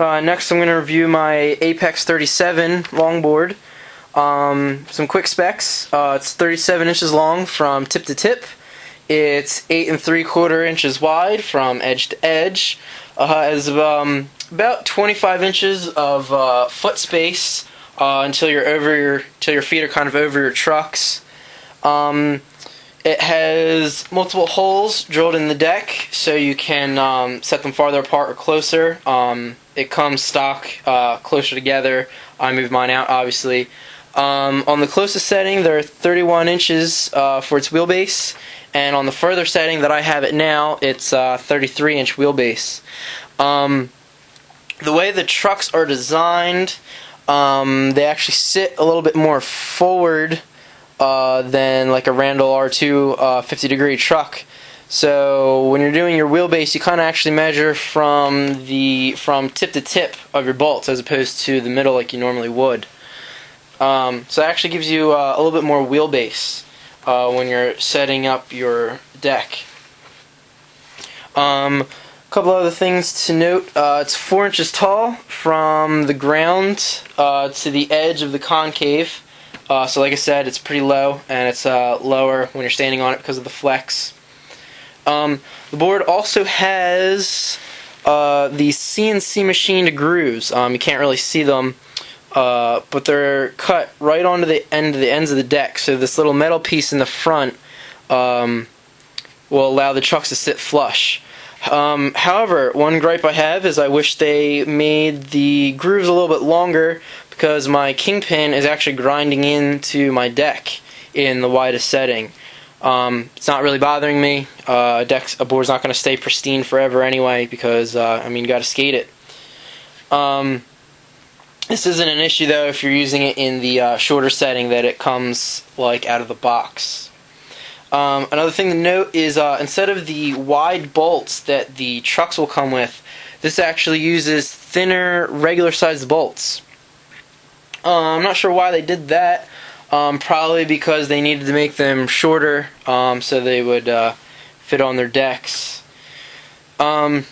Next I'm going to review my Apex 37 longboard. Some quick specs. It's 37 inches long from tip to tip. It's 8 3/4 inches wide from edge to edge. Has about 25 inches of foot space until your feet are kind of over your trucks. It has multiple holes drilled in the deck, so you can set them farther apart or closer. It comes stock closer together. I moved mine out, obviously. On the closest setting, there are 31 inches for its wheelbase, and on the further setting that I have it now, it's 33-inch wheelbase. The way the trucks are designed, they actually sit a little bit more forward than like a Randall R2 50-degree truck. So when you're doing your wheelbase, you kind of actually measure from tip to tip of your bolts as opposed to the middle like you normally would. So it actually gives you a little bit more wheelbase when you're setting up your deck. A couple other things to note. It's 4 inches tall from the ground to the edge of the concave. So like I said, it's pretty low, and it's lower when you're standing on it because of the flex. The board also has these CNC machined grooves. You can't really see them, but they're cut right onto the ends of the deck. So this little metal piece in the front will allow the trucks to sit flush. However, one gripe I have is I wish they made the grooves a little bit longer, because my kingpin is actually grinding into my deck in the widest setting. It's not really bothering me. A board's not going to stay pristine forever anyway, because you got to skate it. This isn't an issue though if you're using it in the shorter setting that it comes like out of the box. Another thing to note is instead of the wide bolts that the trucks will come with, this actually uses thinner, regular-sized bolts. I'm not sure why they did that. Probably because they needed to make them shorter so they would fit on their decks. The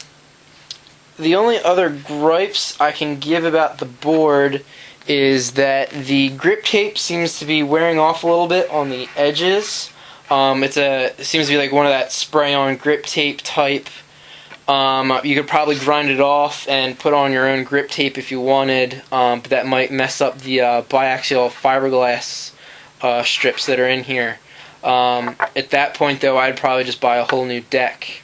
only other gripes I can give about the board is that the grip tape seems to be wearing off a little bit on the edges. It seems to be like one of that spray-on grip tape type. You could probably grind it off and put on your own grip tape if you wanted, but that might mess up the biaxial fiberglass strips that are in here. At that point, though, I'd probably just buy a whole new deck.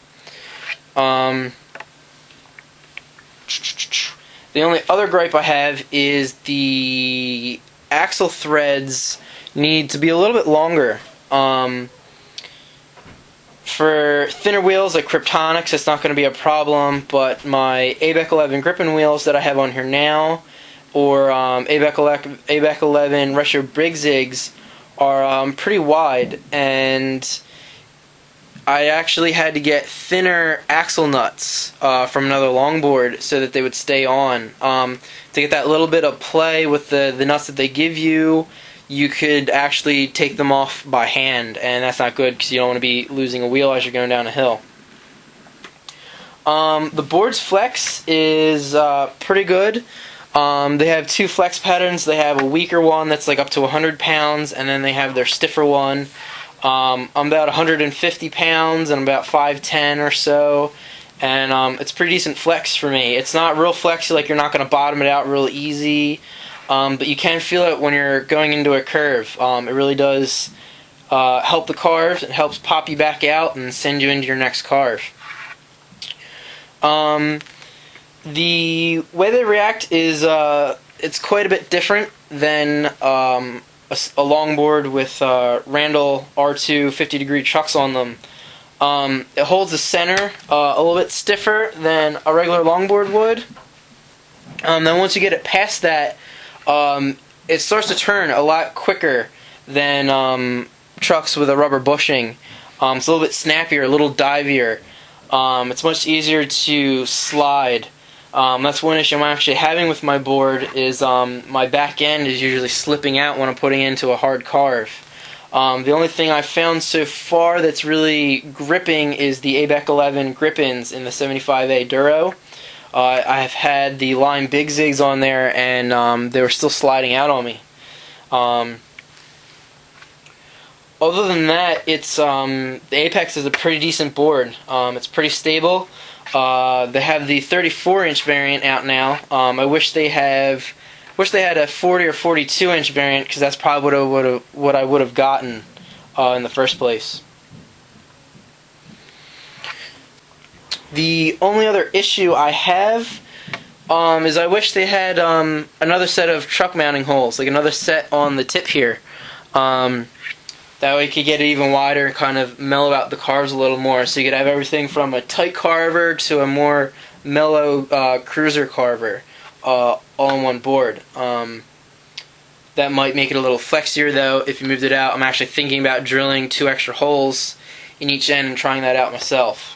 The only other gripe I have is the axle threads need to be a little bit longer. For thinner wheels like Kryptonics, it's not going to be a problem, but my ABEC 11 gripping wheels that I have on here now, or ABEC 11 Retro Big Zigs, are pretty wide, and I actually had to get thinner axle nuts from another longboard so that they would stay on. To get that little bit of play with the nuts that they give you, you could actually take them off by hand, and that's not good because you don't want to be losing a wheel as you're going down a hill. The board's flex is pretty good. They have two flex patterns. They have a weaker one that's like up to 100 pounds, and then they have their stiffer one. I'm about 150 pounds, and I'm about 5'10 or so, and it's pretty decent flex for me. It's not real flexy, like you're not going to bottom it out real easy. But you can feel it when you're going into a curve. It really does help the carve. It helps pop you back out and send you into your next carve. The way they react is it's quite a bit different than a longboard with Randall R2 50-degree trucks on them. It holds the center a little bit stiffer than a regular longboard would. Then once you get it past that, it starts to turn a lot quicker than trucks with a rubber bushing. It's a little bit snappier, a little divier. It's much easier to slide. That's one issue I'm actually having with my board is my back end is usually slipping out when I'm putting it into a hard carve. The only thing I've found so far that's really gripping is the ABEC 11 grip-ins in the 75A Duro. I have had the Lime Big Zigs on there, and they were still sliding out on me. Other than that, it's the Apex is a pretty decent board. It's pretty stable. They have the 34-inch variant out now. I wish they had a 40 or 42-inch variant, because that's probably what I would have gotten in the first place. The only other issue I have is I wish they had another set of truck mounting holes, like another set on the tip here. That way you could get it even wider and kind of mellow out the carbs a little more, so you could have everything from a tight carver to a more mellow cruiser carver all on one board. That might make it a little flexier though if you moved it out. I'm actually thinking about drilling 2 extra holes in each end and trying that out myself.